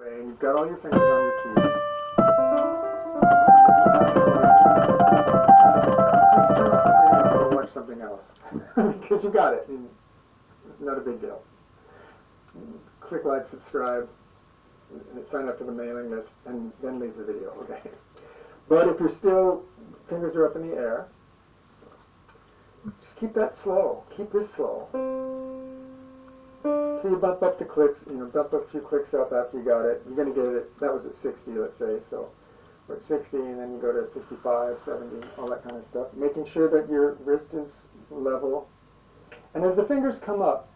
And you've got all your fingers on your keys. This is how you just turn off the video and go watch something else. Because you got it. Not a big deal. Click like, subscribe, sign up to the mailing list, and then leave the video, okay? But if you're still, fingers are up in the air, just keep that slow. Keep this slow. Till you bump up the clicks, bump a few clicks up after you got it. You're going to get it, that was at 60, let's say, so we're at 60, and then you go to 65, 70, all that kind of stuff. Making sure that your wrist is level. And as the fingers come up,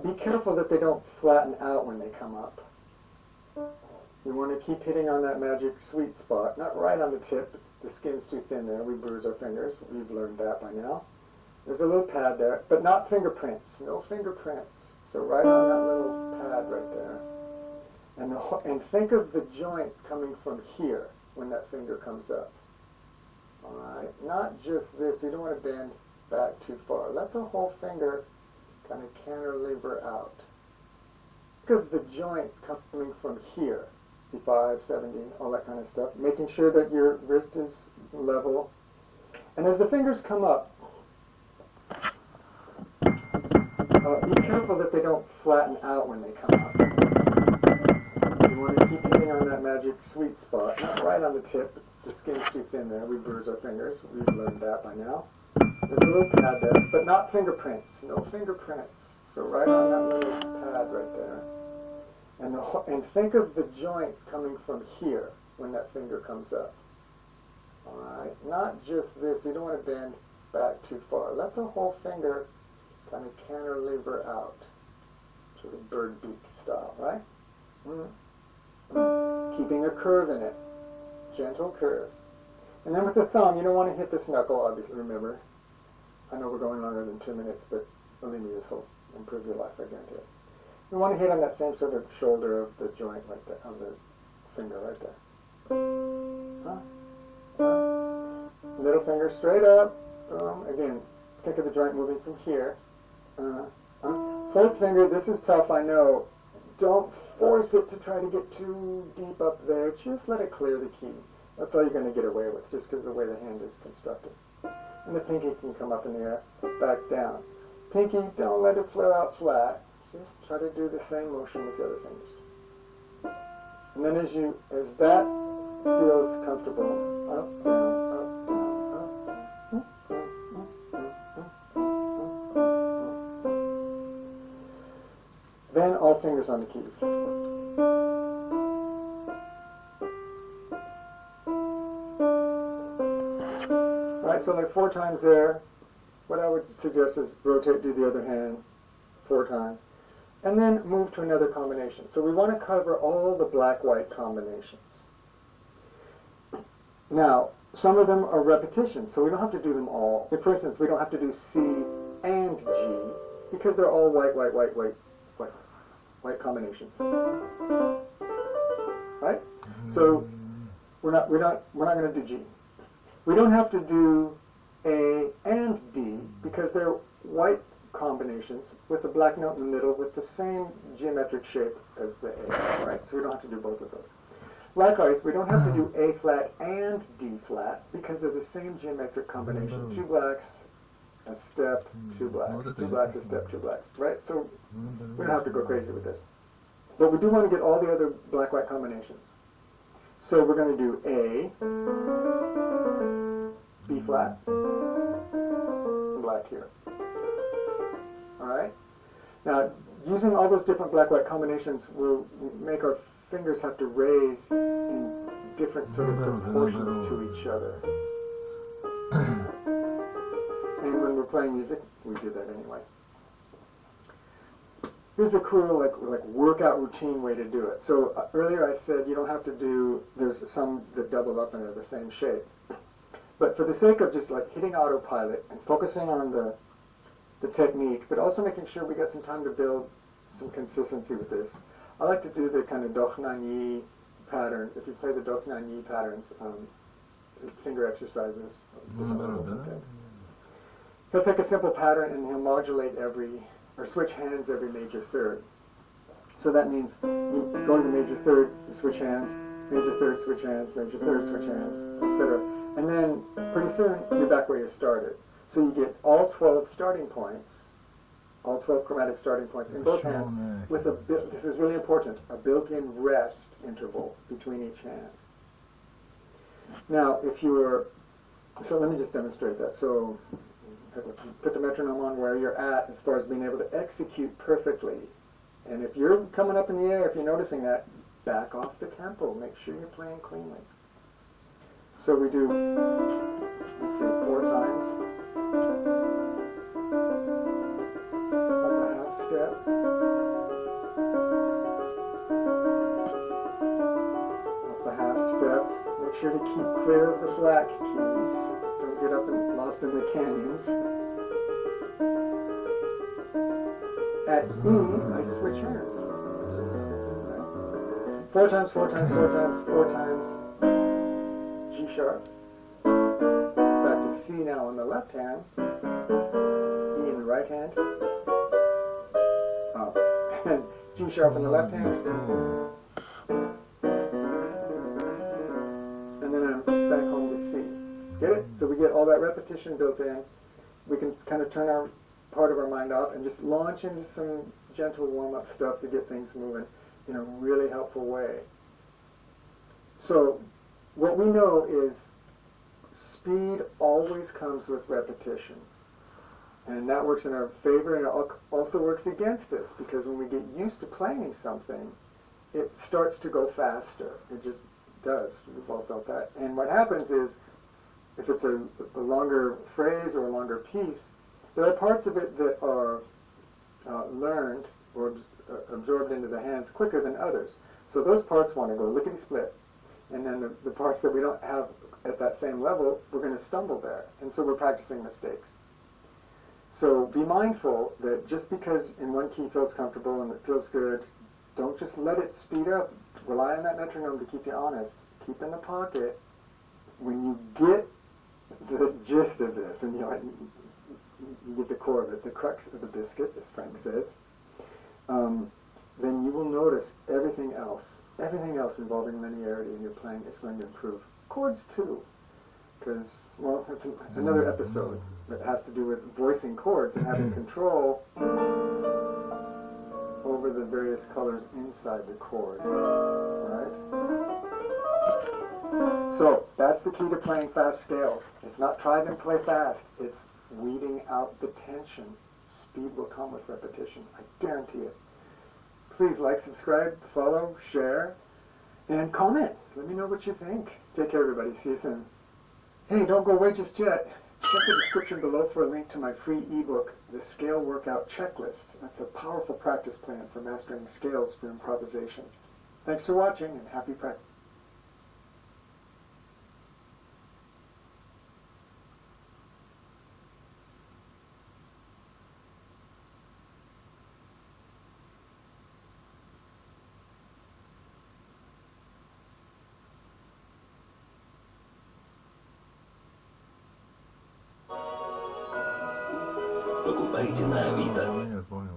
be careful that they don't flatten out when they come up. You want to keep hitting on that magic sweet spot, not right on the tip. The skin's too thin there. We bruise our fingers. We've learned that by now. There's a little pad there, but not fingerprints. No fingerprints. So right on that little pad right there. And think of the joint coming from here when that finger comes up. All right, not just this. You don't want to bend back too far. Let the whole finger kind of cantilever out. Think of the joint coming from here. 65, 70, all that kind of stuff. Making sure that your wrist is level. And as the fingers come up, be careful that they don't flatten out when they come up. You want to keep hitting on that magic sweet spot, not right on the tip. The skin's too thin there. We bruise our fingers. We've learned that by now. There's a little pad there, but not fingerprints. No fingerprints. So right on that little pad right there. And think of the joint coming from here when that finger comes up. All right, not just this. You don't want to bend back too far. Let the whole finger kind of cantilever out, sort of bird beak style, right? Keeping a curve in it, gentle curve. And then with the thumb, you don't want to hit this knuckle, obviously, remember. I know we're going longer than 2 minutes, but believe me, this will improve your life, I guarantee it. You want to hit on that same sort of shoulder of the joint right there, on the finger right there. Middle finger straight up. Again, think of the joint moving from here. Fourth finger, this is tough, I know. Don't force it to try to get too deep up there. Just let it clear the key. That's all you're going to get away with, just because of the way the hand is constructed. And the pinky can come up in the air, back down. Pinky, don't let it flare out flat. Just try to do the same motion with the other fingers. And then as that feels comfortable, up, down, up, down, up. Then all fingers on the keys. Right, so like 4 times there. What I would suggest is rotate, do the other hand 4 times. And then move to another combination. So we want to cover all the black-white combinations. Now, some of them are repetitions, so we don't have to do them all. For instance, we don't have to do C and G, because they're all white combinations. Right? So we're not going to do G. We don't have to do A and D, because they're white combinations with a black note in the middle with the same geometric shape as the A, right? So we don't have to do both of those. Likewise, we don't have to do A flat and D flat because they're the same geometric combination. 2 blacks, a step, 2 blacks, 2 blacks, a step, 2 blacks, right? So we don't have to go crazy with this. But we do want to get all the other black-white combinations. So we're going to do A, B flat, black here. Alright? Now, using all those different black-white combinations will make our fingers have to raise in different sort of proportions to each other. And when we're playing music, we do that anyway. Here's a cool like workout routine way to do it. So earlier I said you don't have to do, there's some that double up and are the same shape. But for the sake of just like hitting autopilot and focusing on the technique, but also making sure we got some time to build some consistency with this. I like to do the kind of Doknanyi pattern. If you play the Doknanyi patterns, finger exercises, different levels and things. He'll take a simple pattern and he'll modulate or switch hands every major third. So that means you go to the major third, you switch hands, major third, switch hands, major third, switch hands, etc. And then pretty soon you're back where you started. So you get all 12 starting points, all 12 chromatic starting points in both hands with this is really important, a built-in rest interval between each hand. Now, so let me just demonstrate that. So put the metronome on where you're at as far as being able to execute perfectly. And if you're coming up in the air, if you're noticing that, back off the tempo. Make sure you're playing cleanly. So we do, let's see, 4 times. Up a half step. Up a half step. Make sure to keep clear of the black keys. Don't get up and lost in the canyons. At E, I switch hands. 4 times, 4 times, 4 times, 4 times. G sharp. Back to C now on the left hand. E in the right hand. Up. And G sharp on the left hand. And then I'm back home to C. Get it? So we get all that repetition built in. We can kind of turn our part of our mind off and just launch into some gentle warm-up stuff to get things moving in a really helpful way. So what we know is speed always comes with repetition. And that works in our favor, and it also works against us, because when we get used to playing something, it starts to go faster. It just does. We've all felt that. And what happens is, if it's a longer phrase or a longer piece, there are parts of it that are learned or absorbed into the hands quicker than others. So those parts want to go lickety-split. And then the parts that we don't have at that same level, we're going to stumble there. And so we're practicing mistakes. So be mindful that just because in one key feels comfortable and it feels good, don't just let it speed up. Rely on that metronome to keep you honest. Keep in the pocket. When you get the gist of this, and you get the core of it, the crux of the biscuit, as Frank says, then you will notice everything else involving linearity in your playing is going to improve. Chords too, because, well, that's another episode that has to do with voicing chords and having control over the various colors inside the chord, right? So that's the key to playing fast scales. It's not try and play fast, it's weeding out the tension. Speed will come with repetition, I guarantee it. Please like, subscribe, follow, share, and comment. Let me know what you think. Take care, everybody. See you soon. Hey, don't go away just yet. Check the description below for a link to my free ebook, The Scale Workout Checklist. That's a powerful practice plan for mastering scales for improvisation. Thanks for watching, and happy practice. Покупайте на Авито. Я понял.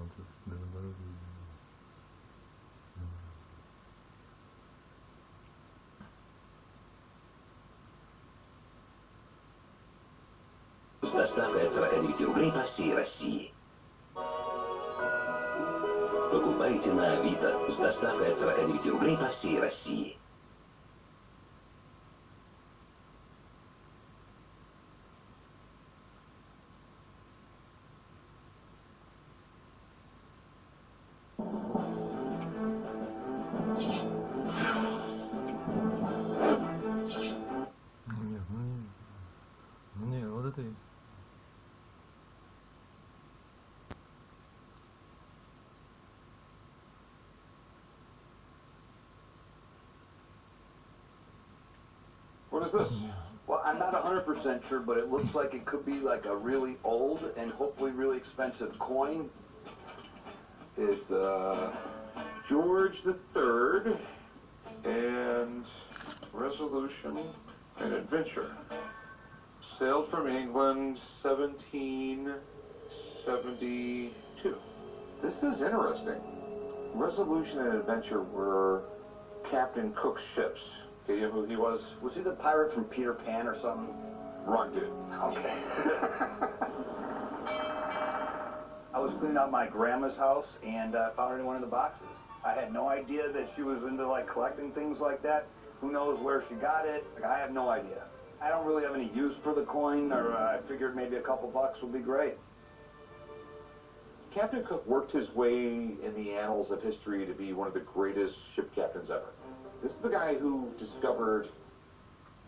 С доставкой от 49 рублей по всей России. Покупайте на Авито. С доставкой от 49 рублей по всей России. Не, вот это... What is this? Well, I'm not 100% sure, but it looks like it could be like a really old and hopefully really expensive coin. It's George III and Resolution and Adventure. Sailed from England, 1772. This is interesting. Resolution and Adventure were Captain Cook's ships. Okay, you know who he was? Was he the pirate from Peter Pan or something? Wrong dude. Okay. I was cleaning out my grandma's house and found it in one of the boxes. I had no idea that she was into like collecting things like that. Who knows where she got it? Like, I have no idea. I don't really have any use for the coin, or I figured maybe a couple bucks would be great. Captain Cook worked his way in the annals of history to be one of the greatest ship captains ever. This is the guy who discovered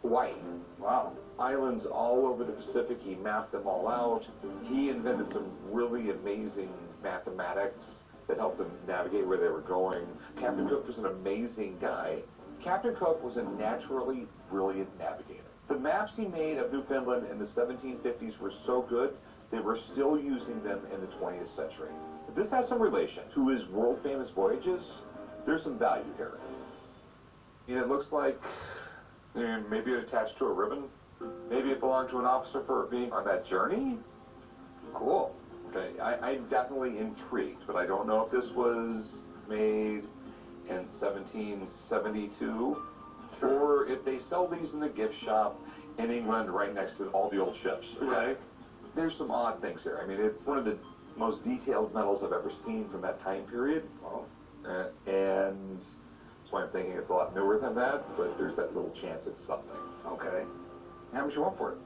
Hawaii. Wow. Islands all over the Pacific, he mapped them all out. He invented some really amazing mathematics that helped them navigate where they were going. Captain Cook was an amazing guy. Captain Cook was a naturally brilliant navigator. The maps he made of Newfoundland in the 1750s were so good, they were still using them in the 20th century. This has some relation to his world-famous voyages. There's some value here. And it looks like maybe it attached to a ribbon. Maybe it belonged to an officer for being on that journey. Cool. Okay, I'm definitely intrigued, but I don't know if this was made in 1772 or if they sell these in the gift shop in England right next to all the old ships. Okay, there's some odd things here. I mean, it's one of the most detailed medals I've ever seen from that time period. Wow. And that's why I'm thinking it's a lot newer than that, but there's that little chance it's something. Okay. How much you want for it?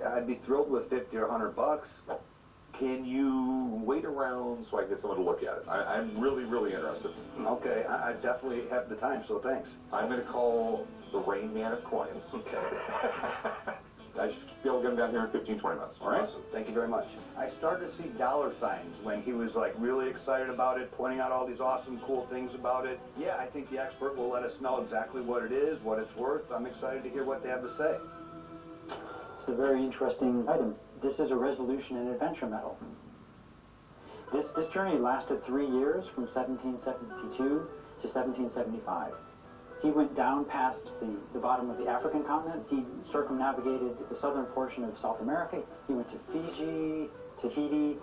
I'd be thrilled with 50 or 100 bucks. Can you wait around so I can get someone to look at it? I'm really, really interested. Okay, I definitely have the time, so thanks. I'm going to call the Rain Man of Coins. Okay. I should be able to get him down here in 15, 20 minutes, all right? Awesome. Thank you very much. I started to see dollar signs when he was like really excited about it, pointing out all these awesome, cool things about it. Yeah, I think the expert will let us know exactly what it is, what it's worth. I'm excited to hear what they have to say. It's a very interesting item. This is a Resolution and Adventure medal. This journey lasted 3 years, from 1772 to 1775. He went down past the bottom of the African continent. He circumnavigated the southern portion of South America. He went to Fiji, Tahiti,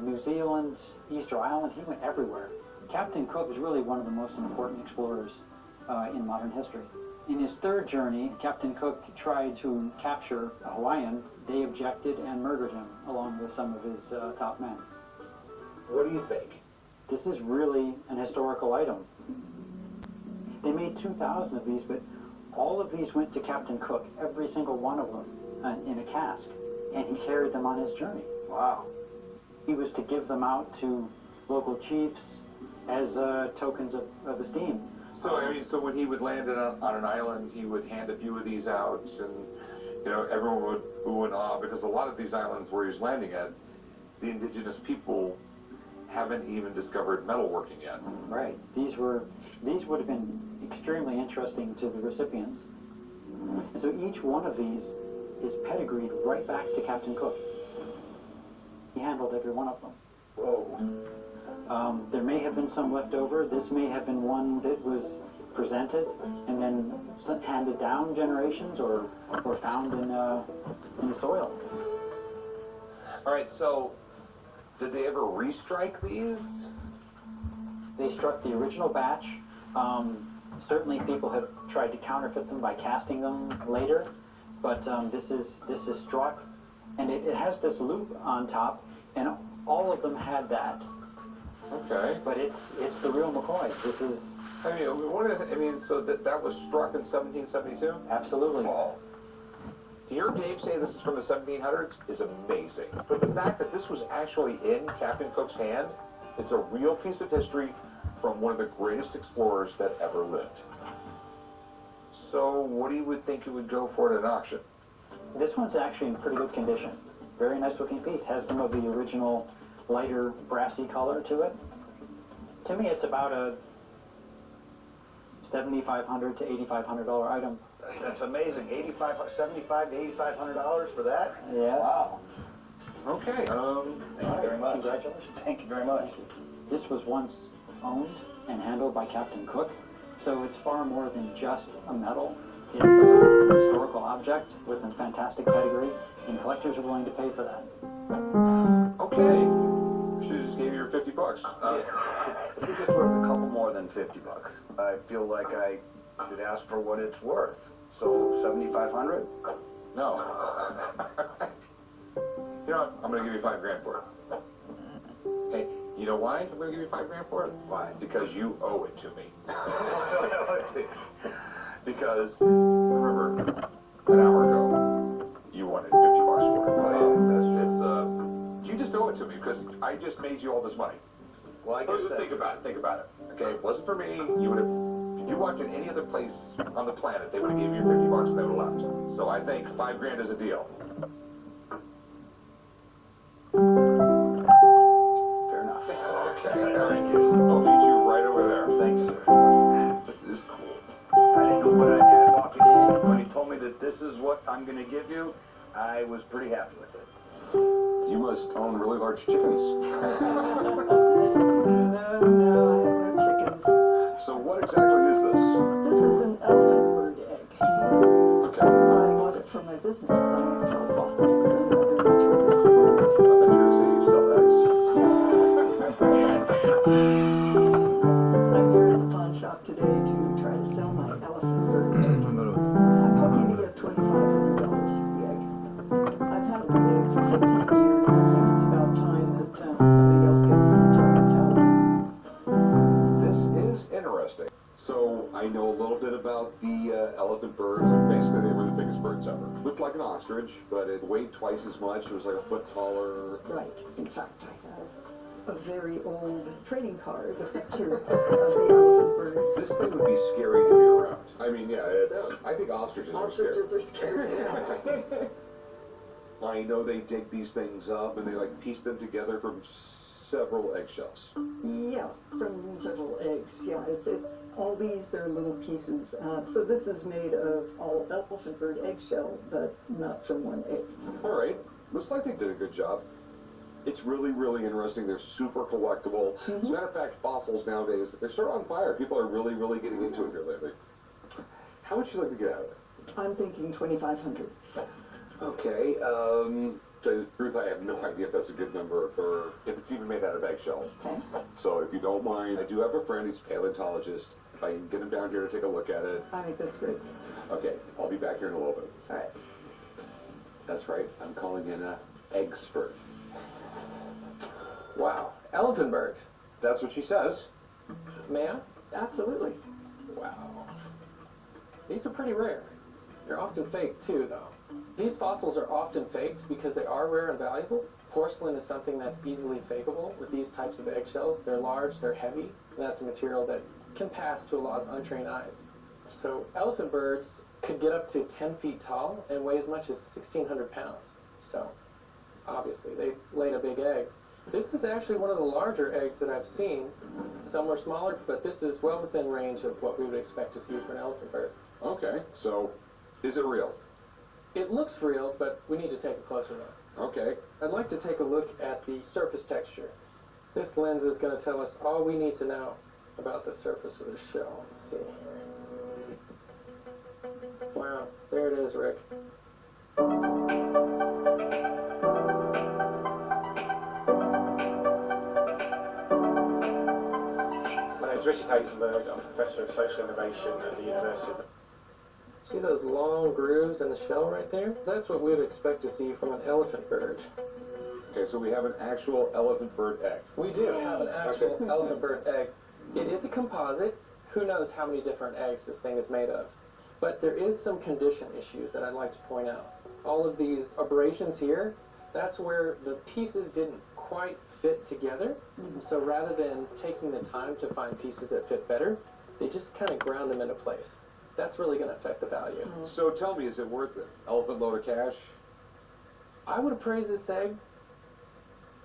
New Zealand, Easter Island. He went everywhere. Captain Cook is really one of the most important explorers in modern history. In his third journey, Captain Cook tried to capture a Hawaiian. They objected and murdered him, along with some of his top men. What do you think? This is really an historical item. They made 2,000 of these, but all of these went to Captain Cook, every single one of them, in a cask, and he carried them on his journey. Wow. He was to give them out to local chiefs as tokens of esteem. So, I mean, so when he would land on an island, he would hand a few of these out, and, you know, everyone would ooh and ah, because a lot of these islands where he's landing at, the indigenous people haven't even discovered metalworking yet. Right. These would have been extremely interesting to the recipients. And so each one of these is pedigreed right back to Captain Cook. He handled every one of them. Whoa. There may have been some left over. This may have been one that was presented and then handed down generations or found in the soil. All right, so did they ever restrike these? They struck the original batch. Certainly people have tried to counterfeit them by casting them later, but this is struck, and it has this loop on top, and all of them had that. Okay. But it's the real McCoy. This is I mean, so that was struck in 1772? absolutely. Whoa. To hear Dave say this is from the 1700s is amazing. But the fact that this was actually in Captain Cook's hand, it's a real piece of history from one of the greatest explorers that ever lived. So what do you would think it would go for at an auction? This one's actually in pretty good condition. Very nice looking piece. Has some of the original lighter brassy color to it. To me, it's about a $7,500 to $8,500 item. That's amazing. $75 to $8,500 for that? Yes. Wow. Okay. Thank you very much. Congratulations. Thank you very much. This was once owned and handled by Captain Cook, so it's far more than just a medal. It's an historical object with a fantastic pedigree, and collectors are willing to pay for that. Okay. Should have just gave you your 50 bucks. I think it's worth a couple more than $50. I feel like I should ask for what it's worth. So 7,500? No. You know what? I'm gonna give you $5 grand for it. Hey, you know why I'm gonna give you $5 grand for it? Why? Because you owe it to me. Because, remember, an hour ago, you wanted $50 for it. Oh yeah, that's true. It's, you just owe it to me because I just made you all this money. Well, I guess that's Think about it, think about it. Okay, if it wasn't for me, you would have, if you walked in any other place on the planet, they would have given you $50 and they would have left. So I think $5 grand is a deal. fair enough. Okay. Thank you. I'll meet you right over there. Thanks, sir. This is cool. I didn't know what I had walking in. When he told me that this is what I'm going to give you, I was pretty happy with it. You must own really large chickens. No, I have no chickens. So what exactly is this? This is an elephant bird egg. Okay. I bought it for my business. I sell fossils and other natural experiments. I thought you were going to say you sell eggs. I'm here at the pawn shop today to try to sell my elephant bird egg. I'm hoping to get $2,500 for the egg. I've had the egg for 15 years. I think it's about time that somebody else gets some enjoyment out of it. This is interesting. So I know a little bit about the elephant birds. And basically, they were the biggest birds ever. Looked like an ostrich, but it weighed twice as much. It was like a foot taller. Right. In fact, I have a very old trading card, a picture of the elephant bird. This thing would be scary to be around. I mean, yeah, I think ostriches are scary. Ostriches are scary. I know they dig these things up and they like piece them together from several eggshells. Yeah, from several eggs. Yeah, it's all these are little pieces. So this is made of all elephant bird eggshell, but not from one egg. All right, looks like they did a good job. It's really, really interesting. They're super collectible. As a matter of fact, fossils nowadays, they're sort of on fire. People are really, really getting into it here lately. How much would you like to get out of it? I'm thinking 2,500. Okay, to tell you the truth, I have no idea if that's a good number or if it's even made out of eggshell. Okay. So if you don't mind, I do have a friend, he's a paleontologist. If I can get him down here to take a look at it. I think that's great. Okay, I'll be back here in a little bit. All right. That's right, I'm calling in an expert. Wow, elephant bird. That's what she says. May I? Absolutely. Wow. These are pretty rare. They're often faked too, though. These fossils are often faked because they are rare and valuable. Porcelain is something that's easily fakeable with these types of eggshells. They're large, they're heavy, and that's a material that can pass to a lot of untrained eyes. So elephant birds could get up to 10 feet tall and weigh as much as 1,600 pounds. So obviously they laid a big egg. This is actually one of the larger eggs that I've seen. Some are smaller, but this is well within range of what we would expect to see for an elephant bird. Okay, so is it real? It looks real, but we need to take a closer look. Okay. I'd like to take a look at the surface texture. This lens is going to tell us all we need to know about the surface of the shell. Let's see. Wow, there it is, Rick. My name is Richard Hazenberg. I'm Professor of Social Innovation at the University of... See those long grooves in the shell right there? That's what we would expect to see from an elephant bird. Okay, so we have an actual elephant bird egg. We do have an actual elephant bird egg. It is a composite. Who knows how many different eggs this thing is made of. But there is some condition issues that I'd like to point out. All of these abrasions here, that's where the pieces didn't quite fit together. So rather than taking the time to find pieces that fit better, they just kind of ground them into place. That's really going to affect the value. So tell me, is it worth it? Elephant load of cash? I would appraise this egg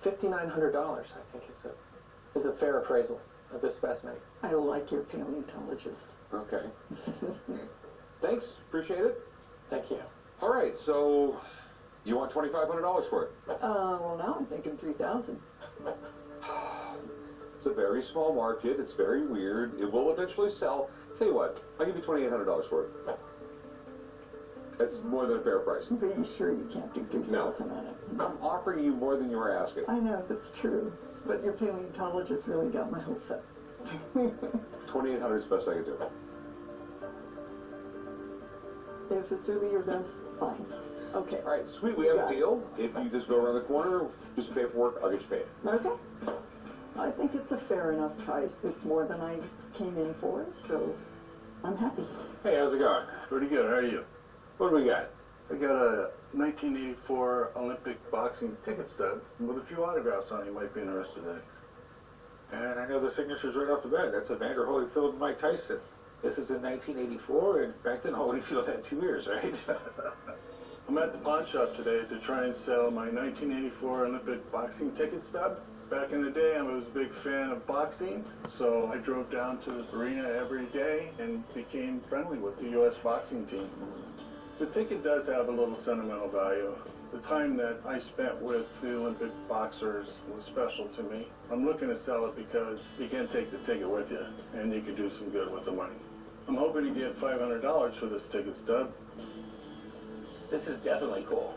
$5,900, I think is a fair appraisal of this specimen. I like your paleontologist. Okay. Thanks, appreciate it. Thank you. All right, so you want $2,500 for it? Well, now I'm thinking 3,000. It's a very small market. It's very weird. It will eventually sell. Tell you what, I'll give you $2,800 for it. That's more than a fair price. But you sure you can't do 3,000 on it? I'm offering you more than you were asking. I know, that's true. But your paleontologist really got my hopes up. 2,800 is the best I could do. If it's really your best, fine. Okay. All right, sweet, we have a deal. If you just go around the corner, do some paperwork, I'll get you paid. Okay. I think it's a fair enough price. It's more than I came in for, so I'm happy. Hey, how's it going? Pretty good. How are you? What do we got? I got a 1984 Olympic boxing ticket stub with a few autographs on it you might be interested in. And I know the signature's right off the bat. That's Evander Holyfield and Mike Tyson. This is in 1984, and back then Holyfield had 2 ears, right? I'm at the pawn shop today to try and sell my 1984 Olympic boxing ticket stub. Back in the day, I was a big fan of boxing, so I drove down to the arena every day and became friendly with the U.S. boxing team. The ticket does have a little sentimental value. The time that I spent with the Olympic boxers was special to me. I'm looking to sell it because you can take the ticket with you, and you can do some good with the money. I'm hoping to get $500 for this ticket stub. This is definitely cool.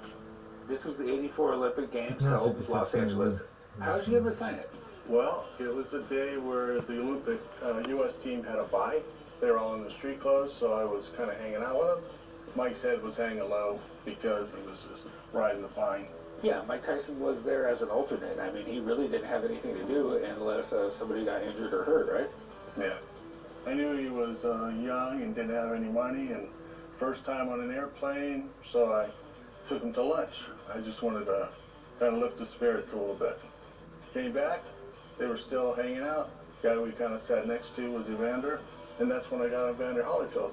This was the 84 Olympic Games held in Los Angeles. How did you get to sign it? Well, it was a day where the Olympic U.S. team had a bye. They were all in the street clothes, so I was kind of hanging out with them. Mike's head was hanging low because he was just riding the pine. Yeah, Mike Tyson was there as an alternate. I mean, he really didn't have anything to do unless somebody got injured or hurt, right? Yeah. I knew he was young and didn't have any money, and first time on an airplane, so I took him to lunch. I just wanted to kind of lift his spirits a little bit. Came back, they were still hanging out. Guy we kind of sat next to was Evander, and that's when I got Evander Holyfield.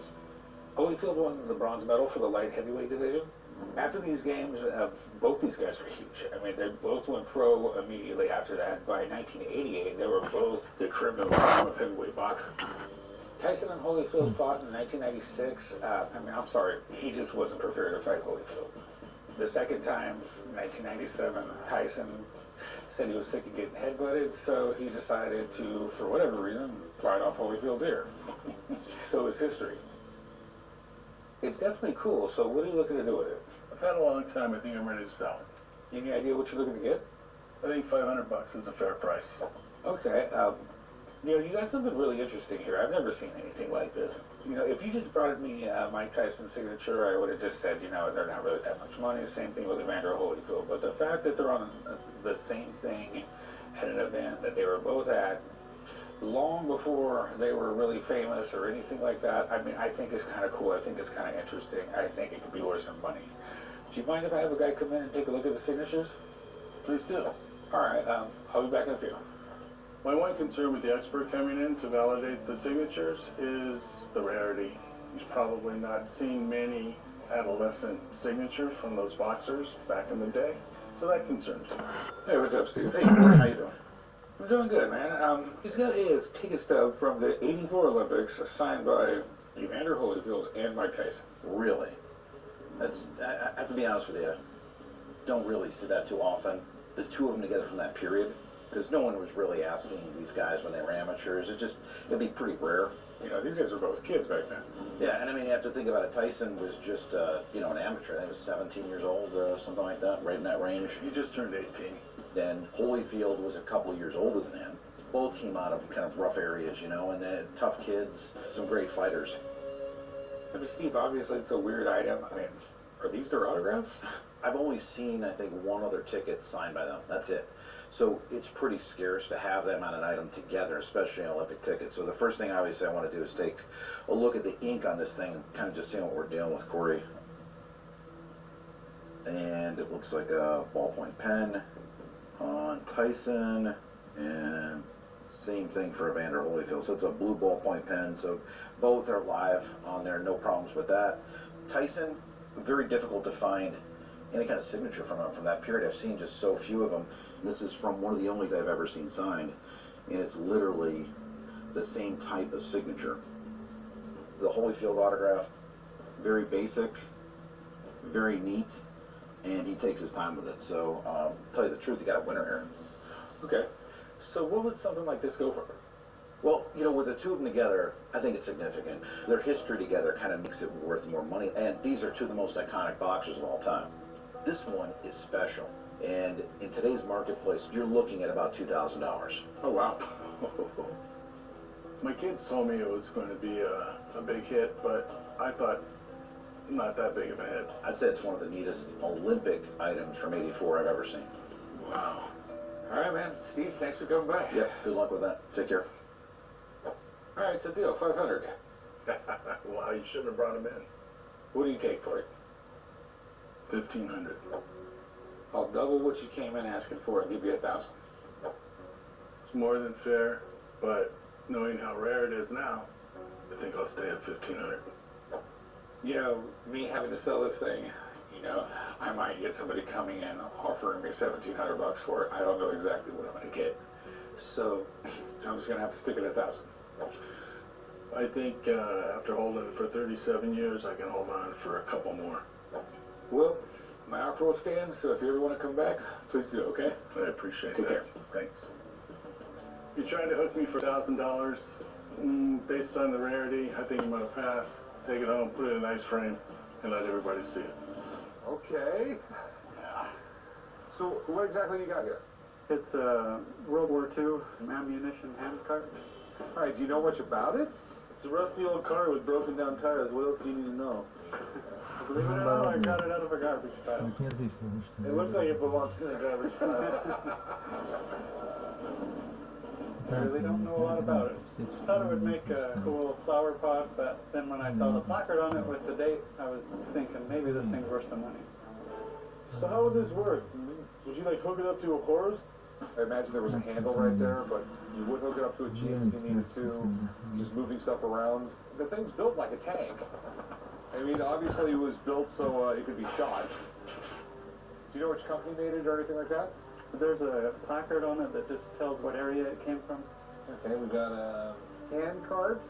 Holyfield won the bronze medal for the light heavyweight division. After these games, both these guys were huge. I mean, they both went pro immediately after that. By 1988, they were both the creme de la creme of heavyweight boxing. Tyson and Holyfield fought in 1996. I'm sorry, he just wasn't prepared to fight Holyfield. The second time, 1997, Tyson said he was sick of getting headbutted, so he decided to, for whatever reason, bite off Holyfield's ear. So it's history. It's definitely cool, so what are you looking to do with it? I've had a long time. I think I'm ready to sell it. Any idea what you're looking to get? I think $500 is a fair price. Okay, you got something really interesting here. I've never seen anything like this. If you just brought me Mike Tyson's signature, I would have just said, they're not really that much money. Same thing with Evander Holyfield. But the fact that they're on the same thing at an event that they were both at long before they were really famous or anything like that, I think it's kind of cool. I think it's kind of interesting. I think it could be worth some money. Do you mind if I have a guy come in and take a look at the signatures? Please do. All right, I'll be back in a few. My one concern with the expert coming in to validate the signatures is the rarity. He's probably not seen many adolescent signatures from those boxers back in the day, so that concerns me. Hey, what's up, Steve? Hey, Corey, how you doing? I'm doing good, man. He's got a ticket stub from the 84 Olympics signed by Evander Holyfield and Mike Tyson. Really? I have to be honest with you, don't really see that too often. The two of them together from that period, because no one was really asking these guys when they were amateurs. It'd be pretty rare. These guys were both kids back then. Yeah, and you have to think about it. Tyson was just, an amateur. I think he was 17 years old, something like that, right in that range. He just turned 18. Then Holyfield was a couple years older than him. Both came out of kind of rough areas, and they're tough kids, some great fighters. Steve, obviously it's a weird item. Are these their autographs? I've only seen, I think, one other ticket signed by them. That's it. So it's pretty scarce to have them on an item together, especially an Olympic ticket. So the first thing, obviously, I want to do is take a look at the ink on this thing and kind of just see what we're dealing with, Corey. And it looks like a ballpoint pen on Tyson, and same thing for Evander Holyfield. So it's a blue ballpoint pen, so both are live on there, no problems with that. Tyson, very difficult to find any kind of signature from that period. I've seen just so few of them. This is from one of the only I've ever seen signed, and it's literally the same type of signature. The Holyfield autograph, very basic, very neat, and he takes his time with it. So, tell you the truth, you got a winner here. Okay. So what would something like this go for? Well, with the two of them together, I think it's significant. Their history together kind of makes it worth more money, and these are two of the most iconic boxers of all time. This one is special. And in today's marketplace, you're looking at about $2,000. Oh, wow. My kids told me it was going to be a big hit, but I thought not that big of a hit. I'd say it's one of the neatest Olympic items from '84 I've ever seen. Wow. All right, man. Steve, thanks for coming by. Yep, good luck with that. Take care. All right, it's a deal. 500. Wow, you shouldn't have brought him in. What do you take for it? 1,500. I'll double what you came in asking for and give you 1,000. It's more than fair, but knowing how rare it is now, I think I'll stay at 1,500. You know, me having to sell this thing, you know, I might get somebody coming in offering me $1,700 for it. I don't know exactly what I'm going to get. So I'm just going to have to stick at 1,000. I think after holding it for 37 years, I can hold on for a couple more. Well, my offer will stand, so if you ever want to come back, please do, okay? I appreciate Take that. care. Thanks. You tried to hook me for $1,000. Based on the rarity, I think I'm going to pass. Take it home, put it in a nice frame, and let everybody see it. Okay. So what exactly you got here? It's a World War II ammunition handcart. All right, do you know much about it? It's a rusty old car with broken down tires. What else do you need to know? Believe it or not, I got it out of a garbage pile. It looks like it belongs in a garbage pile. I really don't know a lot about it. Thought it would make a cool flower pot, but then when I saw the placard on it with the date, I was thinking maybe this thing's worth some money. So how would this work? Would you like hook it up to a horse? I imagine there was a handle right there, but you would hook it up to a Jeep if you needed to. Just moving stuff around. The thing's built like a tank. I mean, obviously it was built so it could be shot. Do you know which company made it or anything like that? There's a placard on it that just tells what area it came from. Okay, we got hand carts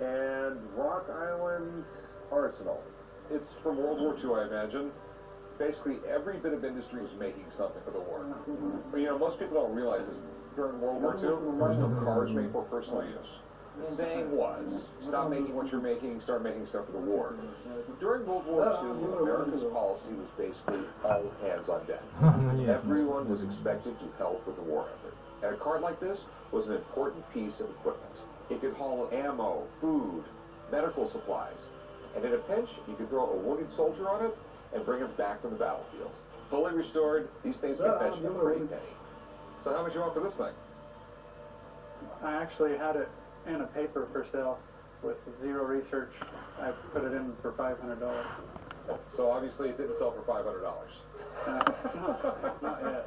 and Rock Island Arsenal. It's from World War II, I imagine. Basically, every bit of industry was making something for the war. But you know, most people don't realize this. During World War II, there was no cars made for personal use. The saying was, stop making what you're making, start making stuff for the war. During World War II, America's policy was basically all hands on deck. Everyone was expected to help with the war effort. And a cart like this was an important piece of equipment. It could haul ammo, food, medical supplies. And in a pinch, you could throw a wounded soldier on it and bring him back from the battlefield. Fully restored, these things can fetch you a great penny. So how much you want for this thing? I actually had it in a paper for sale with zero research. I put it in for $500. So obviously it didn't sell for $500. No, not yet.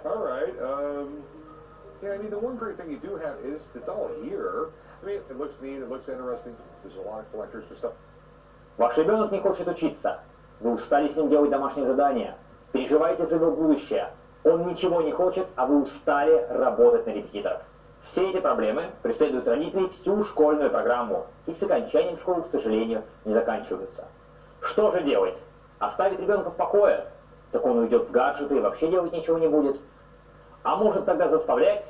All right. Yeah, I mean, the one great thing you do have is it's all here. I mean, it looks neat, it looks interesting. There's a lot of collectors for stuff. Ваш ребенок не хочет учиться. Вы устали с ним делать домашние задания. Переживаете за его будущее. Он ничего не хочет, а вы устали работать на репетиторов. Все эти проблемы преследуют родителей всю школьную программу и с окончанием школы, к сожалению, не заканчиваются. Что же делать? Оставить ребенка в покое? Так он уйдет в гаджеты и вообще делать ничего не будет. А может тогда заставлять?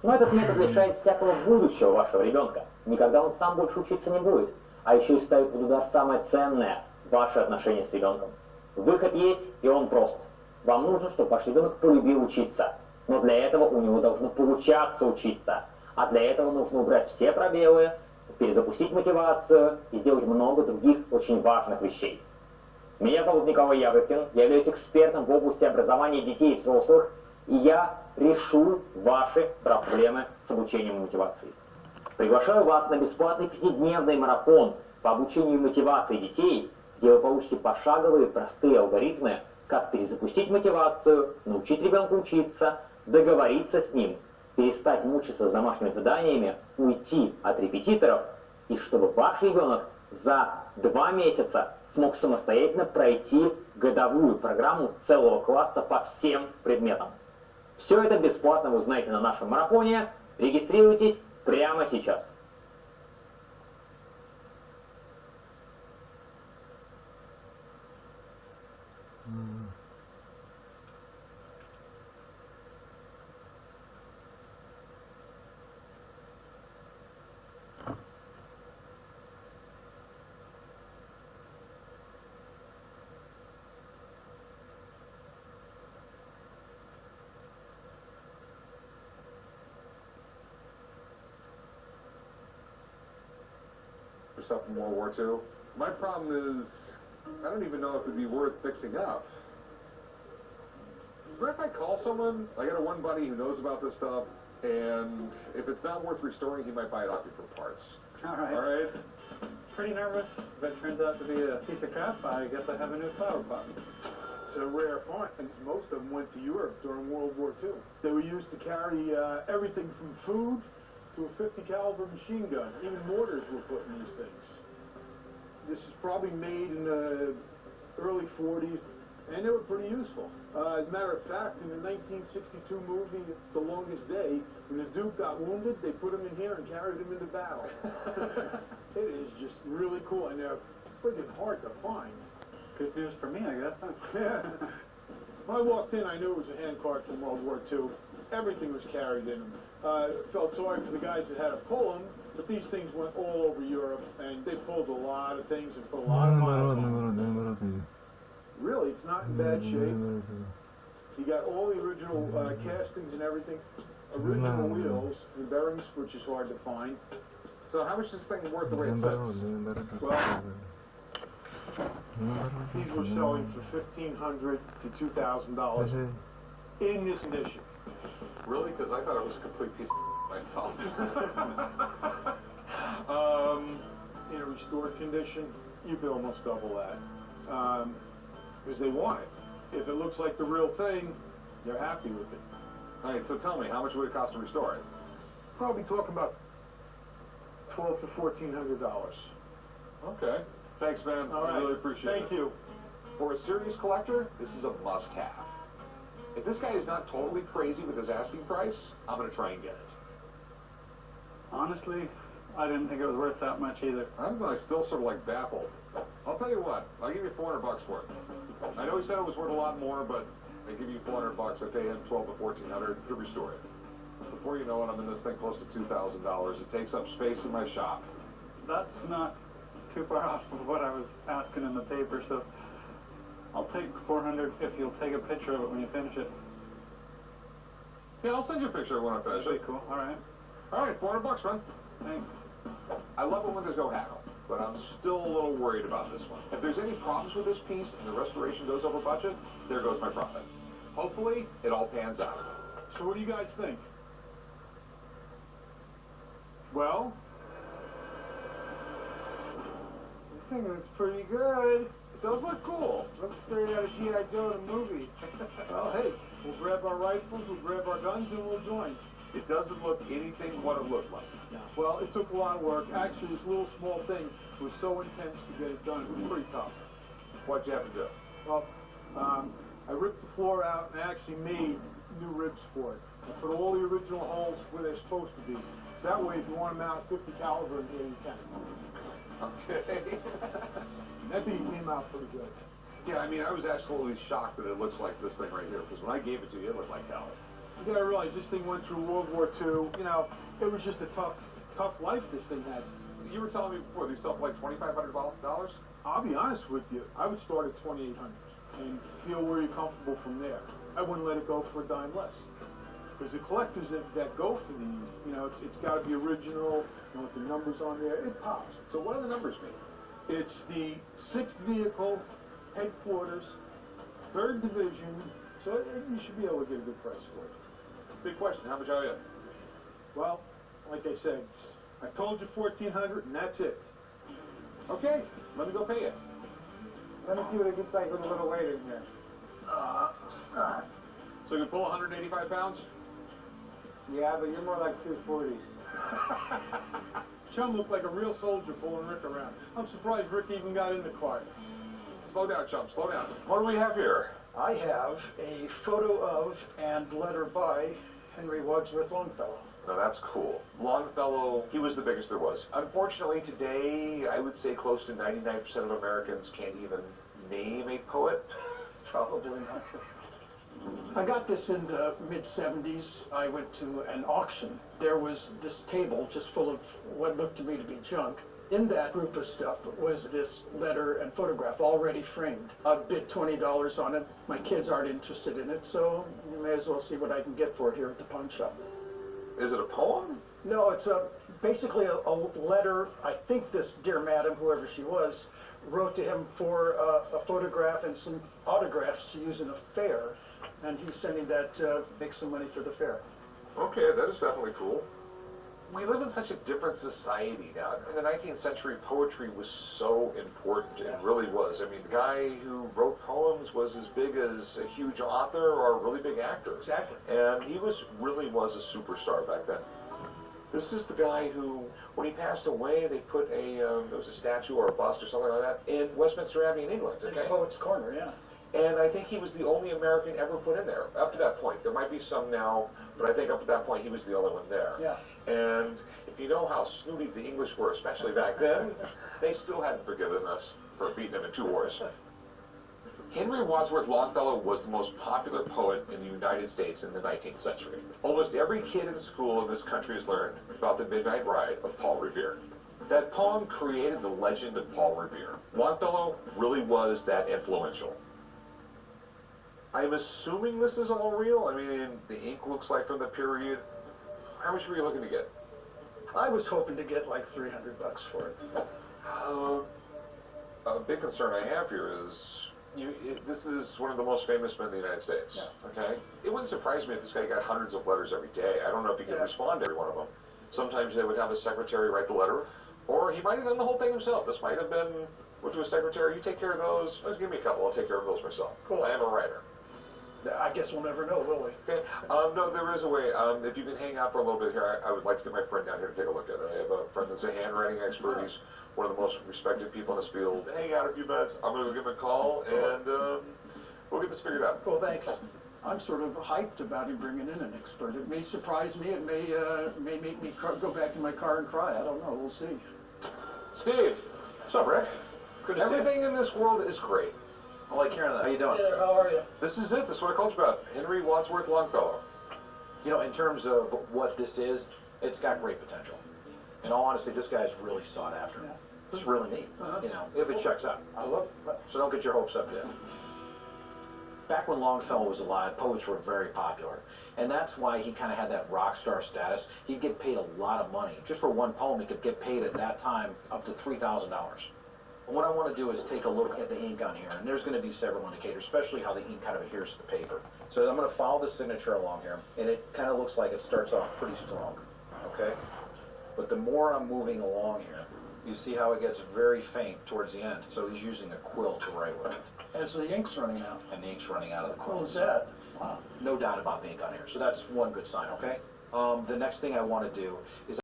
Но этот метод лишает всякого будущего вашего ребенка. Никогда он сам больше учиться не будет. А еще и ставит под удар самое ценное – ваши отношения с ребенком. Выход есть, и он прост. Вам нужно, чтобы ваш ребенок полюбил учиться. Но для этого у него должно получаться учиться. А для этого нужно убрать все пробелы, перезапустить мотивацию и сделать много других очень важных вещей. Меня зовут Николай Яблокин, я являюсь экспертом в области образования детей и взрослых, и я решу ваши проблемы с обучением и мотивацией. Приглашаю вас на бесплатный 5-дневный марафон по обучению и мотивации детей, где вы получите пошаговые простые алгоритмы, как перезапустить мотивацию, научить ребенка учиться, договориться с ним, перестать мучиться с домашними заданиями, уйти от репетиторов, и чтобы ваш ребенок за 2 месяца смог самостоятельно пройти годовую программу целого класса по всем предметам. Все это бесплатно вы узнаете на нашем марафоне. Регистрируйтесь прямо сейчас. stuff from World War II. My problem is, I don't even know if it'd be worth fixing up. But if I call someone, I got one buddy who knows about this stuff, and if it's not worth restoring, he might buy it off you for parts. All right. All right? Pretty nervous. If it turns out to be a piece of crap, I guess I have a new flower pot. It's a rare find. Most of them went to Europe during World War II. They were used to carry everything from food to a 50 caliber machine gun. Even mortars were put in these things. This is probably made in the early 40s, and they were pretty useful. As a matter of fact, in the 1962 movie, The Longest Day, when the Duke got wounded, they put him in here and carried him into battle. It is just really cool, and they're friggin' hard to find. Good news for me, I guess. Yeah. When I walked in, I knew it was a handcart from World War II. Everything was carried in them. Felt sorry for the guys that had to pull them, but these things went all over Europe, and they pulled a lot of things and put a lot of miles on them. Really, it's not in bad shape. You got all the original castings and everything, original wheels and bearings, which is hard to find. So how much is this thing worth the way it sits? Well, these were selling for $1,500 to $2,000 in this condition. Really? Because I thought it was a complete piece of myself. In a restored condition, you could almost double that. Because they want it. If it looks like the real thing, they're happy with it. All right, so tell me, how much would it cost to restore it? Probably talking about $1,200 to $1,400. Okay. Thanks, man. All right. I really appreciate it. Thank you. For a serious collector, this is a must-have. If this guy is not totally crazy with his asking price, I'm going to try and get it. Honestly, I didn't think it was worth that much either. I'm still sort of like baffled. I'll tell you what, I'll give you $400 for it. I know he said it was worth a lot more, but I give you $400. I pay him $1,200 to $1,400 to restore it. Before you know it, I'm in this thing close to $2,000. It takes up space in my shop. That's not too far off of what I was asking in the paper, so I'll take $400 if you'll take a picture of it when you finish it. Yeah, I'll send you a picture when I finish That'd it. be cool. All right. All right, $400, man. Thanks. I love it when there's no haggle, but I'm still a little worried about this one. If there's any problems with this piece and the restoration goes over budget, there goes my profit. Hopefully, it all pans out. So what do you guys think? Well? This thing looks pretty good. It does look cool. Looks straight out of G.I. Joe the movie. Well, hey, we'll grab our rifles, we'll grab our guns, and we'll join. It doesn't look anything what it looked like. Well, it took a lot of work. Actually, this little small thing was so intense to get it done. It was pretty tough. What'd you have to do? Well, I ripped the floor out and actually made new ribs for it. I put all the original holes where they're supposed to be. So that way, if you want to mount 50 caliber in here, you can. Okay. That thing came out pretty good. Yeah, I mean, I was absolutely shocked that it looks like this thing right here, because when I gave it to you, it looked like hell. You gotta realize this thing went through World War II. You know, it was just a tough life this thing had. You were telling me before, these sell for like $2,500? I'll be honest with you, I would start at $2,800 and feel where you're comfortable from there. I wouldn't let it go for a dime less. Because the collectors that go for these, you know, it's got to be original, you know, with the numbers on there, it pops. So what do the numbers mean? It's the 6th Vehicle, Headquarters, 3rd Division, so you should be able to get a good price for it. Big question, how much are you? Well, like I said, I told you $1,400 and that's it. Okay, let me go pay you. Let me see what it gets like with a little weight in here. So you can pull 185 pounds? Yeah, but you're more like 240. Chum looked like a real soldier pulling Rick around. I'm surprised Rick even got in the cart. Slow down, Chum, slow down. What do we have here? I have a photo of and letter by Henry Wadsworth Longfellow. Now that's cool. Longfellow, he was the biggest there was. Unfortunately today, I would say close to 99% of Americans can't even name a poet. Probably not. I got this in the mid-70s. I went to an auction. There was this table just full of what looked to me to be junk. In that group of stuff was this letter and photograph already framed. I bid $20 on it. My kids aren't interested in it, so you may as well see what I can get for it here at the pawn shop. Is it a poem? No, it's basically a letter. I think this dear madam, whoever she was, wrote to him for a photograph and some autographs to use in a fair, and he's sending that to make some money for the fair. Okay, that is definitely cool. We live in such a different society now. In the 19th century, poetry was so important. It really was. I mean, the guy who wrote poems was as big as a huge author or a really big actor. Exactly. And he really was a superstar back then. This is the guy who, when he passed away, they put it was a statue or a bust or something like that in Westminster Abbey in England. In the Poets' Corner, yeah. And I think he was the only American ever put in there. Up to that point, there might be some now, but I think up to that point he was the only one there. Yeah. And if you know how snooty the English were, especially back then, they still hadn't forgiven us for beating them in 2 wars. Henry Wadsworth Longfellow was the most popular poet in the United States in the 19th century. Almost every kid in school in this country has learned about the Midnight Ride of Paul Revere. That poem created the legend of Paul Revere. Longfellow really was that influential. I'm assuming this is all real. I mean, the ink looks like from the period. How much were you looking to get? I was hoping to get like $300 for it. A big concern I have here is, this is one of the most famous men in the United States, yeah. Okay? It wouldn't surprise me if this guy got hundreds of letters every day. I don't know if he could respond to every one of them. Sometimes they would have a secretary write the letter, or he might have done the whole thing himself. This might have been, went to a secretary, you take care of those, give me a couple, I'll take care of those myself. Cool. I am a writer. I guess we'll never know, will we? Okay. No, there is a way. If you can hang out for a little bit here, I would like to get my friend down here to take a look at it. I have a friend that's a handwriting expert. He's one of the most respected people in this field. Hang out a few minutes. I'm going to go give him a call, and we'll get this figured out. Well, thanks. I'm sort of hyped about him bringing in an expert. It may surprise me. It may make me go back in my car and cry. I don't know. We'll see. Steve. What's up, Rick? Good to see you. Everything in this world is great. I like hearing that. How you doing? Yeah, how are you? This is it. This is what I called you about. Henry Wadsworth Longfellow. You know, in terms of what this is, it's got great potential. In all honesty, this guy's really sought after. Yeah. This is really neat. You know, if it checks out. I love it. So don't get your hopes up yet. Back when Longfellow was alive, poets were very popular. And that's why he kind of had that rock star status. He'd get paid a lot of money. Just for one poem, he could get paid at that time up to $3,000. What I want to do is take a look at the ink on here, and there's going to be several indicators, especially how the ink kind of adheres to the paper. So I'm going to follow the signature along here, and it kind of looks like it starts off pretty strong, okay? But the more I'm moving along here, you see how it gets very faint towards the end. So he's using a quill to write with it. As the ink's running out. And the ink's running out of the quill. How cool is that? Wow. No doubt about the ink on here. So that's one good sign, okay? The next thing I want to do is